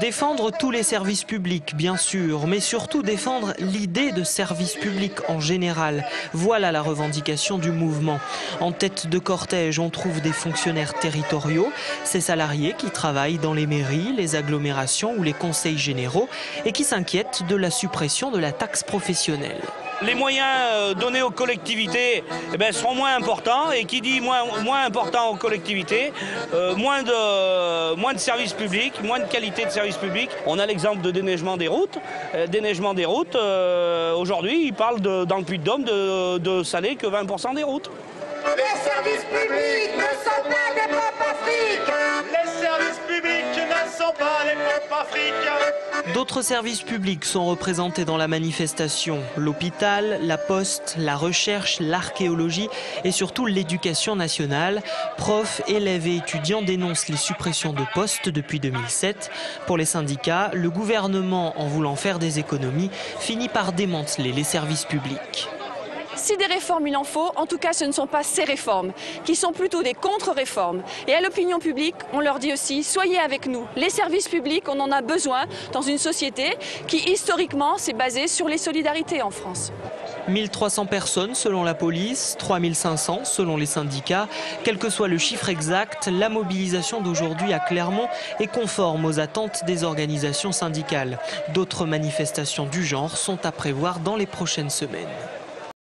Défendre tous les services publics, bien sûr, mais surtout défendre l'idée de service public en général. Voilà la revendication du mouvement. En tête de cortège, on trouve des fonctionnaires territoriaux, ces salariés qui travaillent dans les mairies, les agglomérations ou les conseils généraux et qui s'inquiètent de la suppression de la taxe professionnelle. Les moyens donnés aux collectivités seront moins importants, et qui dit moins important aux collectivités, moins de services publics, moins de qualité de services publics. On a l'exemple de déneigement des routes. Aujourd'hui, ils parlent dans le Puy-de-Dôme de saler que 20% des routes. Les services publics ne sont pas des pop Afrique. Les services publics ne sont pas des pop Afrique. D'autres services publics sont représentés dans la manifestation. L'hôpital, la poste, la recherche, l'archéologie et surtout l'éducation nationale. Profs, élèves et étudiants dénoncent les suppressions de postes depuis 2007. Pour les syndicats, le gouvernement, en voulant faire des économies, finit par démanteler les services publics. Si des réformes il en faut, en tout cas ce ne sont pas ces réformes, qui sont plutôt des contre-réformes. Et à l'opinion publique, on leur dit aussi, soyez avec nous. Les services publics, on en a besoin dans une société qui historiquement s'est basée sur les solidarités en France. 1300 personnes selon la police, 3500 selon les syndicats. Quel que soit le chiffre exact, la mobilisation d'aujourd'hui à Clermont est conforme aux attentes des organisations syndicales. D'autres manifestations du genre sont à prévoir dans les prochaines semaines.